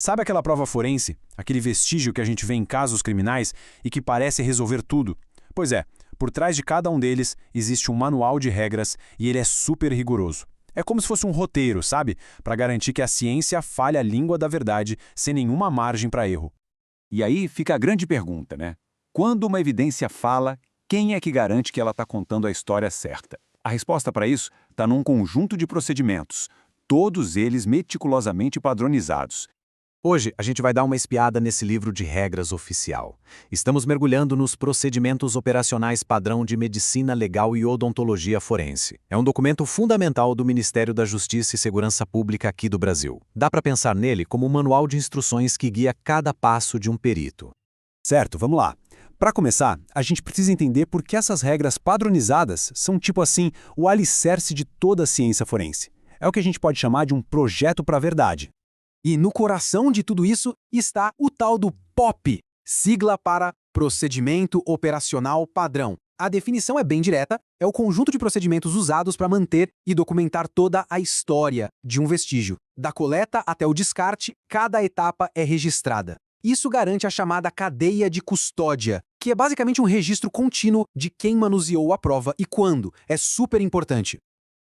Sabe aquela prova forense? Aquele vestígio que a gente vê em casos criminais e que parece resolver tudo? Pois é, por trás de cada um deles existe um manual de regras e ele é super rigoroso. É como se fosse um roteiro, sabe? Para garantir que a ciência fale a língua da verdade sem nenhuma margem para erro. E aí fica a grande pergunta, né? Quando uma evidência fala, quem é que garante que ela está contando a história certa? A resposta para isso está num conjunto de procedimentos, todos eles meticulosamente padronizados. Hoje, a gente vai dar uma espiada nesse livro de regras oficial. Estamos mergulhando nos procedimentos operacionais padrão de medicina legal e odontologia forense. É um documento fundamental do Ministério da Justiça e Segurança Pública aqui do Brasil. Dá para pensar nele como um manual de instruções que guia cada passo de um perito. Certo, vamos lá. Para começar, a gente precisa entender por que essas regras padronizadas são tipo assim o alicerce de toda a ciência forense. É o que a gente pode chamar de um projeto para a verdade. E no coração de tudo isso está o tal do POP, sigla para Procedimento Operacional Padrão. A definição é bem direta, é o conjunto de procedimentos usados para manter e documentar toda a história de um vestígio. Da coleta até o descarte, cada etapa é registrada. Isso garante a chamada cadeia de custódia, que é basicamente um registro contínuo de quem manuseou a prova e quando. É super importante.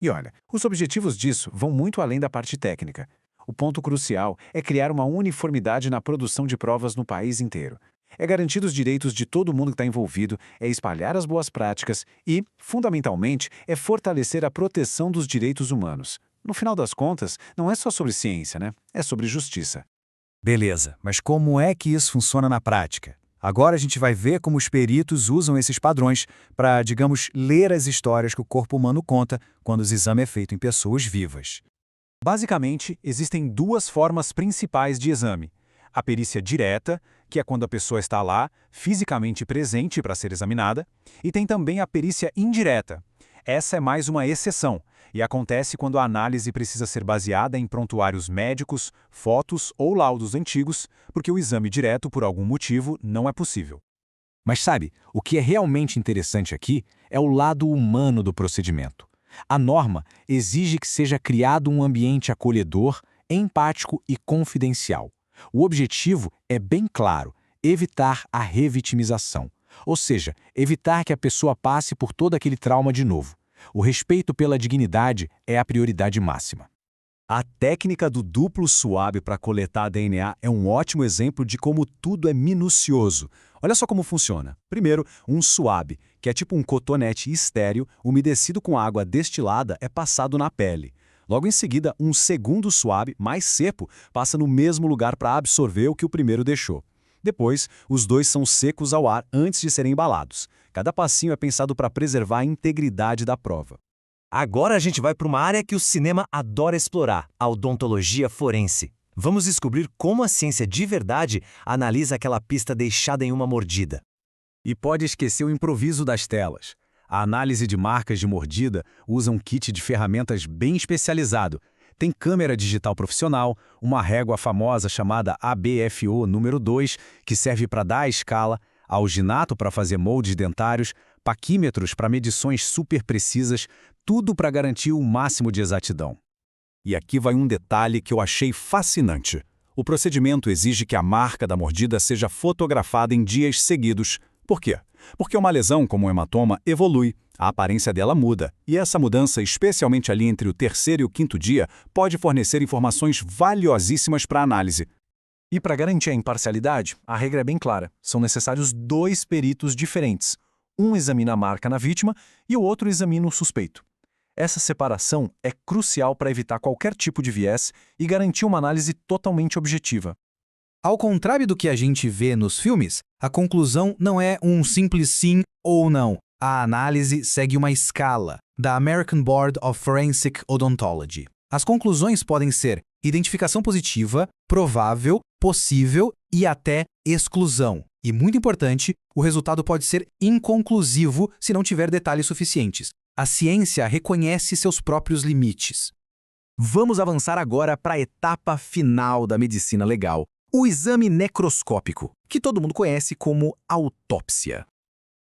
E olha, os objetivos disso vão muito além da parte técnica. O ponto crucial é criar uma uniformidade na produção de provas no país inteiro. É garantir os direitos de todo mundo que está envolvido, é espalhar as boas práticas e, fundamentalmente, é fortalecer a proteção dos direitos humanos. No final das contas, não é só sobre ciência, né? É sobre justiça. Beleza, mas como é que isso funciona na prática? Agora a gente vai ver como os peritos usam esses padrões para, digamos, ler as histórias que o corpo humano conta quando o exame é feito em pessoas vivas. Basicamente, existem duas formas principais de exame. A perícia direta, que é quando a pessoa está lá, fisicamente presente para ser examinada, e tem também a perícia indireta. Essa é mais uma exceção, e acontece quando a análise precisa ser baseada em prontuários médicos, fotos ou laudos antigos, porque o exame direto, por algum motivo, não é possível. Mas sabe, o que é realmente interessante aqui é o lado humano do procedimento. A norma exige que seja criado um ambiente acolhedor, empático e confidencial. O objetivo é bem claro: evitar a revitimização. Ou seja, evitar que a pessoa passe por todo aquele trauma de novo. O respeito pela dignidade é a prioridade máxima. A técnica do duplo swab para coletar DNA é um ótimo exemplo de como tudo é minucioso. Olha só como funciona. Primeiro, um swab, que é tipo um cotonete estéreo, umedecido com água destilada, é passado na pele. Logo em seguida, um segundo swab, mais seco, passa no mesmo lugar para absorver o que o primeiro deixou. Depois, os dois são secos ao ar antes de serem embalados. Cada passinho é pensado para preservar a integridade da prova. Agora a gente vai para uma área que o cinema adora explorar, a odontologia forense. Vamos descobrir como a ciência de verdade analisa aquela pista deixada em uma mordida. E pode esquecer o improviso das telas. A análise de marcas de mordida usa um kit de ferramentas bem especializado. Tem câmera digital profissional, uma régua famosa chamada ABFO número 2, que serve para dar a escala, alginato para fazer moldes dentários, paquímetros para medições super precisas, tudo para garantir o máximo de exatidão. E aqui vai um detalhe que eu achei fascinante. O procedimento exige que a marca da mordida seja fotografada em dias seguidos. Por quê? Porque uma lesão como um hematoma evolui, a aparência dela muda, e essa mudança, especialmente ali entre o terceiro e o quinto dia, pode fornecer informações valiosíssimas para a análise. E para garantir a imparcialidade, a regra é bem clara. São necessários 2 peritos diferentes. Um examina a marca na vítima e o outro examina o suspeito. Essa separação é crucial para evitar qualquer tipo de viés e garantir uma análise totalmente objetiva. Ao contrário do que a gente vê nos filmes, a conclusão não é um simples sim ou não. A análise segue uma escala, da American Board of Forensic Odontology. As conclusões podem ser identificação positiva, provável, possível e até exclusão. E, muito importante, o resultado pode ser inconclusivo se não tiver detalhes suficientes. A ciência reconhece seus próprios limites. Vamos avançar agora para a etapa final da medicina legal, o exame necroscópico, que todo mundo conhece como autópsia.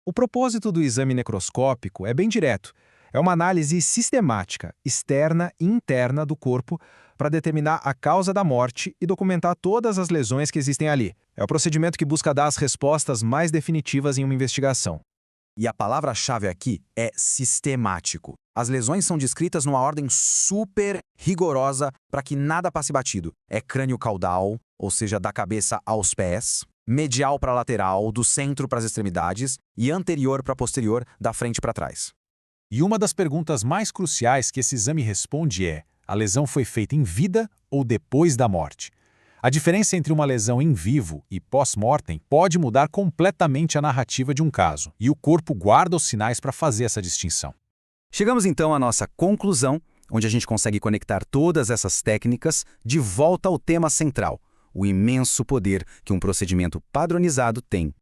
O propósito do exame necroscópico é bem direto. É uma análise sistemática, externa e interna do corpo, para determinar a causa da morte e documentar todas as lesões que existem ali. É o procedimento que busca dar as respostas mais definitivas em uma investigação. E a palavra-chave aqui é sistemático. As lesões são descritas numa ordem super rigorosa para que nada passe batido. É crânio caudal, ou seja, da cabeça aos pés, medial para lateral, do centro para as extremidades e anterior para posterior, da frente para trás. E uma das perguntas mais cruciais que esse exame responde é: a lesão foi feita em vida ou depois da morte? A diferença entre uma lesão em vivo e pós-mortem pode mudar completamente a narrativa de um caso, e o corpo guarda os sinais para fazer essa distinção. Chegamos então à nossa conclusão, onde a gente consegue conectar todas essas técnicas de volta ao tema central, o imenso poder que um procedimento padronizado tem.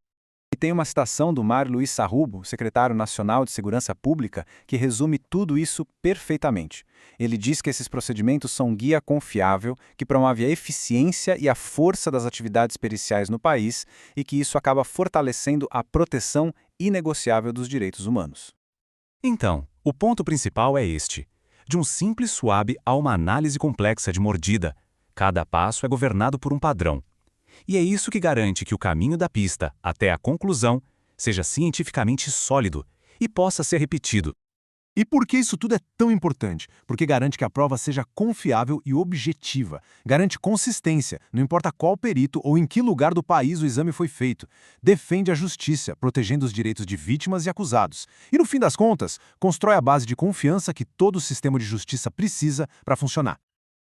E tem uma citação do Mário Luiz Sarrubo, secretário nacional de Segurança Pública, que resume tudo isso perfeitamente. Ele diz que esses procedimentos são um guia confiável que promove a eficiência e a força das atividades periciais no país e que isso acaba fortalecendo a proteção inegociável dos direitos humanos. Então, o ponto principal é este. De um simples SWAB a uma análise complexa de mordida, cada passo é governado por um padrão. E é isso que garante que o caminho da pista até a conclusão seja cientificamente sólido e possa ser repetido. E por que isso tudo é tão importante? Porque garante que a prova seja confiável e objetiva. Garante consistência, não importa qual perito ou em que lugar do país o exame foi feito. Defende a justiça, protegendo os direitos de vítimas e acusados. E, no fim das contas, constrói a base de confiança que todo o sistema de justiça precisa para funcionar.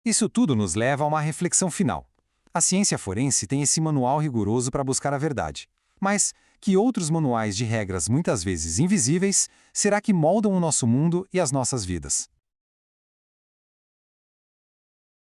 Isso tudo nos leva a uma reflexão final. A ciência forense tem esse manual rigoroso para buscar a verdade. Mas que outros manuais de regras muitas vezes invisíveis será que moldam o nosso mundo e as nossas vidas?